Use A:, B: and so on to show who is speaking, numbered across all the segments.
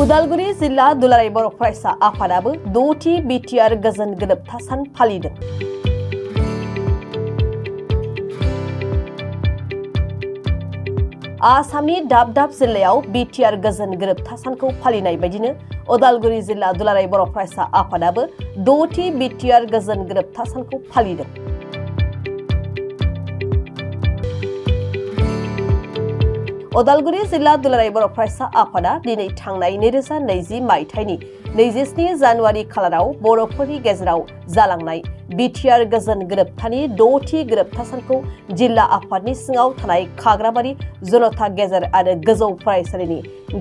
A: उदालगुरि जिल्ला दुलाराय बर' फरायसा आफादाबो 6थि बिटिआर गोजोन गोरोबथा सान फालिदों। आसामनि दाब दाब जिल्लायाव बिटिआर गोजोन गोरोबथा सानखौ फालिनाय बायदिनो उदालगुरि जिल्ला दुलाराय बर' फरायसा आफादाबो 6थि बिटिआर गोजोन गोरोबथा सानखौ फालिदों। उदालगुरि जिल्ला दुलाराय बर' फरायसा आफादा दिनै थांनाय 2020 मायथाइनि 27 जानुवारि खालाराव बर'फोरनि गेजेराव जालांनाय बिटिआर गोजोन गोरोबथानि 6थि गोरोबथा सानखौ जिल्ला आफादनि सिङाव थानाय खाग्राबारि जनता गेजेर आरो गोजौ फरायसालिनि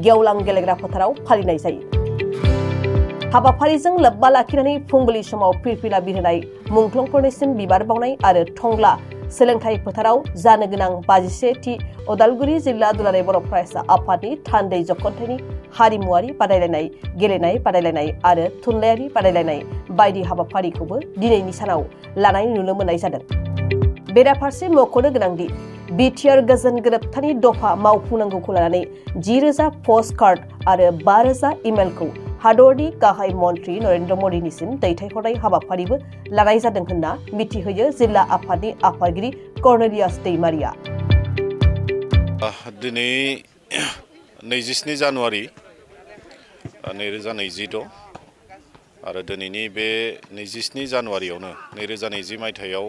A: गेवलां गेलेग्रा फोथाराव फालिनाय जायो। हाबाफारिजों लोब्बा लाखिनानै फुंबिलि समाव फिरफिला बिरहोनाय मुंख्लंफोरनिसिम बिबार बावनाय आरो थंग्ला सोलोंथाइ फोथाराव जानो गोनां 51थि उदालगुरि जिल्ला दुलाराय बर' फरायसा आफादनि थान्दै जखन्थाइनि हारिमुवारि बादायलायनाय, गेलेनाय बादायलायनाय आरो थुनलाइयारि बादायलायनाय बायदि हाबाफारिखौबो दिनैनि सानाव लानाय नुनो मोननाय जादों। बेराफारसे मख'नो गोनांदि बिटिआर गोजोन गोरोबथानि दफा मावफुंनांगौखौ लानानै 10,000 पस्ट कार्ड आरो 5,000 इमेलखौ हादरनि गाहाय मन्त्रि नरेन्द्र मदिनिसिम दैथायहरनाय हाबाफारिबो लानाय जादों होनना मिथिहोयो जिल्ला आफादनि आफादगिरि कर्नेलियास दैमारिया।
B: दिनै 27 जानुवारि 2026 आरो दिनैनि बे 27 जानुवारियावनो 2020 मायथाइयाव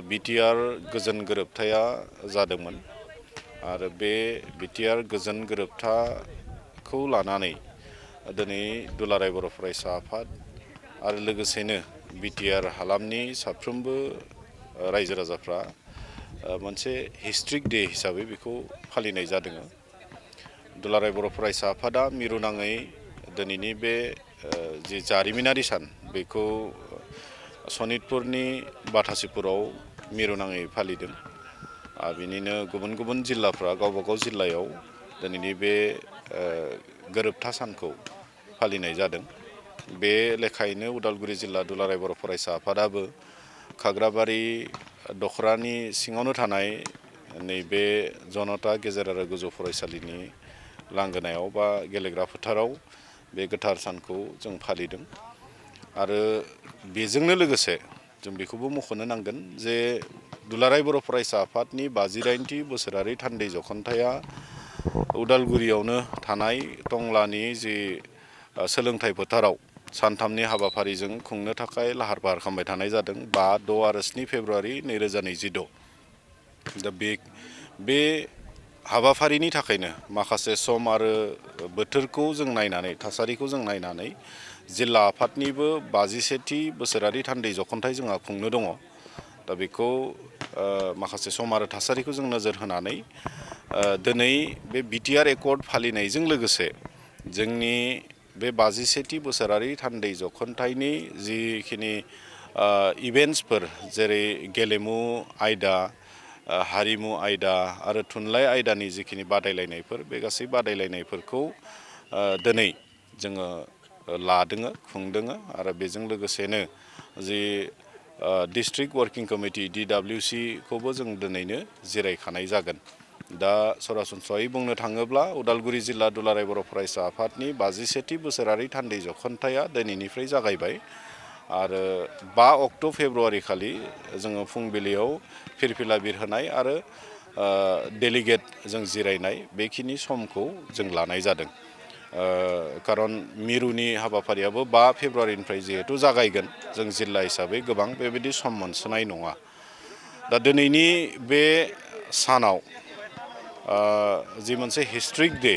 B: बिटिआर गोजोन गोरोबथाया जादोंमोन आरो बे बिटिआर गोजोन गोरोबथाखौ लानानै दिनै दुलाराय बर' फरायसा आफाद आरो लोगोसेनो बिटिआर हालामनि साफ्रोमबो रायजो राजाफ्रा मोनसे हिस्ट्रिक डे हिसाबै बेखौ फालिनाय जादों। दुलाराय बर' फरायसा आफादा मिरुनाङै दिनैनि बे जि जारिमिनारि सान बेखौ सनितपुरनि बाथासिपुराव मिरुनाङै फालिदों। बिनिनो गुबुन गुबुन जिल्लाफ्रा गावबा गाव जिल्लायाव दिनैनि बे गोरोबथा सानखौ फालिनाय जादों। बे लेखायैनो उदालगुरि जिल्ला दुलाराय बर' फरायसा आफादाबो खाग्राबारि दखरानि सिङावनो थानाय नैबे जनता गेजेर आरो गोजौ फरायसालिनि लांगोनायाव बा गेलेग्रा फोथाराव बे गोथार सानखौ जों फालिदों। आरो बेजोंनो लोगोसे जों बेखौबो मख'नो नांगोन जे दुलाराय बर' फरायसा आफादनि 58थि बोसोरारि थान्दै जखन्थाया उदालगुरियावनो थानाय टंलानि जि सोलोंथाइ फोथाराव सानथामनि हाबाफारिजों खुंनो थाखाय लाहार फाहार खालामबाय थानाय जादों 5, 6 आरो 7 फेब्रुवारि 2026। दा बे हाबाफारिनि थाखायनो माखासे सम आरो बोथोरखौ जों नायनानै थासारिखौ जों नायनानै जिल्ला आफादनिबो 51थि बोसोरारि थान्दै जखन्थाइ जोंहा खुंनो दङ। दा बेखौ माखासे सम आरो थासारिखौ जों नोजोर होनानै दिनै बे बिटिआर एकर्ड फालिनायजों लोगोसे जोंनि बे 51थि बोसोरारि थान्दै जखन्थाइनि जिखिनि इभेन्ट्सफोर जेरै गेलेमु आयदा, हारिमु आयदा आरो थुनलाइ आयदानि जिखिनि बादायलायनायफोर बे गासै बादायलायनायफोरखौ दिनै जोङो लादों खुंदों आरो बेजों लोगोसेनो जि डिस्ट्रिक्ट वर्किं कमिटि DWC खौबो जों दिनैनो जिरायखानाय जागोन। दा सरासनस्रायै बुंनो थाङोब्ला उदालगुरि जिल्ला दुलाराय बर' फरायसा आफादनि 51थि बोसोरारि थान्दै जखन्थाया दिनैनिफ्राय जागायबाय आरो 5 फेब्रुवारि खालि जोङो फुंबिलियाव फिरफिला बिरहोनाय आरो डेलिगेट जों जिरायनाय बेखिनि समखौ जों लानाय जादों। खारन मिरुनि हाबाफारियाबो 5 फेब्रुवारिनिफ्राय जिहेतु जागायगोन जों जिल्ला हिसाबै गोबां बेबायदि सम मोनसोनाय नङा। दा दिनैनि बे सानाव जि मोनसे हिस्ट्रिक डे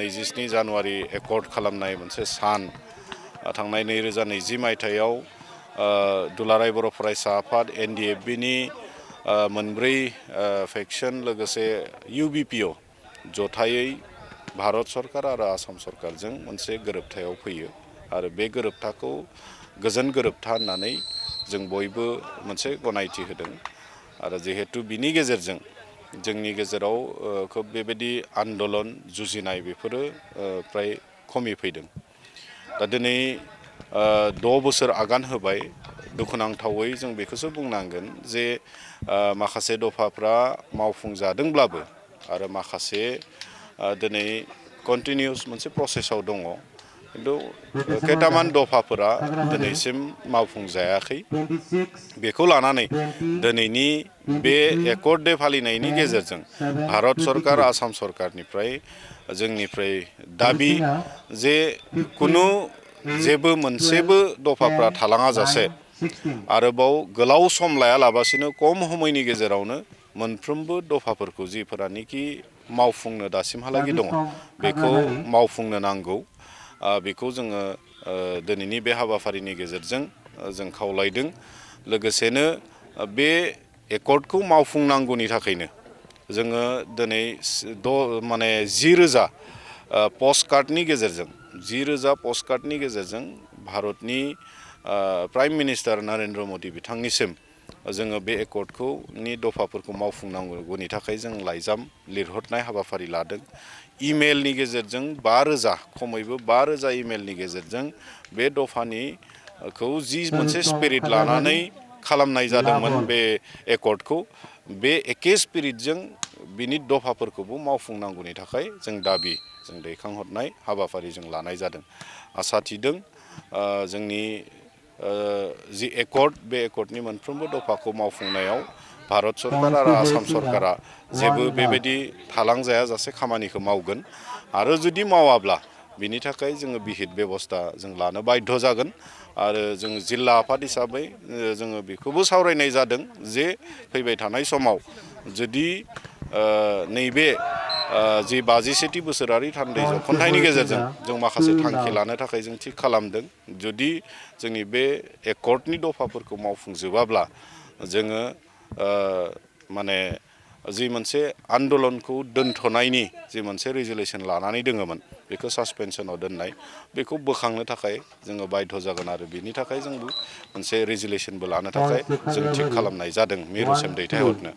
B: 27 जानुवारि एकर्ड खालामनाय मोनसे सान थांनाय 2020 मायथाइयाव दुलाराय बर' फरायसा आफाद NDFBनि मोनब्रै फेक्सन लोगोसे UBPO जथायै भारत सरकार आरो आसाम सरकारजों मोनसे गोरोबथायाव फैयो आरो बे गोरोबथाखौ गोजोन गोरोबथा होननानै जों बयबो मोनसे गनायथि होदों आरो जिहेतु बिनि गेजेरजों जोंनि गेजेराव खोब बेबायदि आन्दलन जुजिनाय बेफोरो फ्राय खमिफैदों। दा दिनै 6 बोसोर आगान होबाय दुखुनांथावै जों बेखौसो बुंनांगोन जे माखासे दफाफ्रा मावफुंजादोंब्लाबो आरो माखासे दिनै कन्टिनिउस मोनसे प्रसेसआव दङ खिन्थु खैटामान दफाफोरा दिनैसिम मावफुंजायाखै बेखौ लानानै दिनैनि बे एकर्ड डे फालिनायनि गेजेरजों भारत सरकार आसाम सरकारनिफ्राय जोंनिफ्राय दाबि जे कुनु जेबो मोनसेबो दफाफ्रा थालाङा जासे आरोबाव गोलाव सम लायालाबासिनो खम समयनि गेजेरावनो मोनफ्रोमबो दफाफोरखौ जिफोरानोखि मावफुंनो दासिमहालागै दङ बेखौ मावफुंनो नांगौ बेखौ जोङो दिनैनि बे हाबाफारिनि गेजेरजों जों खावलायदों लोगोसेनो बे एकर्डखौ मावफुंनांगौनि थाखायनो जोङो दिनै 10,000 पस्टकार्डनि गेजेरजों 10,000 पस्टकार्डनि गेजेरजों भारतनि प्राइम मिनिस्टार नरेन्द्र मदि बिथांनिसिम जोङो बे एकर्डखौ दफाफोरखौ मावफुंनांगौनि थाखाय जों लाइजाम लिरहरनाय हाबाफारि लादों इमेलनि गेजेरजों 5,000 खमैबो 5,000 इमेलनि गेजेरजों बे दफानिखौ जि मोनसे स्पिरिट लानानै खालामनाय जादोंमोन बे एकर्डखौ बे एखे स्पिरिटजों बिनि दफाफोरखौबो मावफुंनांगौनि थाखाय जों दाबि जों दैखांहरनाय हाबाफारि जों लानाय जादों आसा थिदों जोंनि जि एकर्ड बे एकर्डनि मोनफ्रोमबो दफाखौ मावफुंनायाव भारत सरकार आरो आसाम सरकारा जेबो बेबायदि थालांजायाजासे खामानिखौ मावगोन आरो जुदि मावाब्ला बिनि थाखाय जोङो बिहित बेबस्था जों लानो बाध्य जागोन आरो जों जिल्ला आफाद हिसाबै जोङो बेखौबो सावरायनाय जादों जे फैबाय थानाय समाव जुदि नैबे जि 57थि बोसोरारि थान्दै जखनथाइनि गेजेरजों जों माखासे थांखि लानो थाखाय जों थि खालामदों जुदि जोंनि बे एकर्डनि दफाफोरखौ मावफुंजोबाब्ला जोङो माने जि मोनसे आन्दलनखौ दोनथ'नायनि जि मोनसे रेजुलेसन लानानै दोङोमोन बेखौ सासपेनसनाव दोननाय बेखौ बोखांनो थाखाय जोङो बाध्य जागोन आरो बिनि थाखाय जोंबो मोनसे रेजुलेसनबो लानो थाखाय जों थिग खालामनाय जादों मिरुसिम दैथायहरनो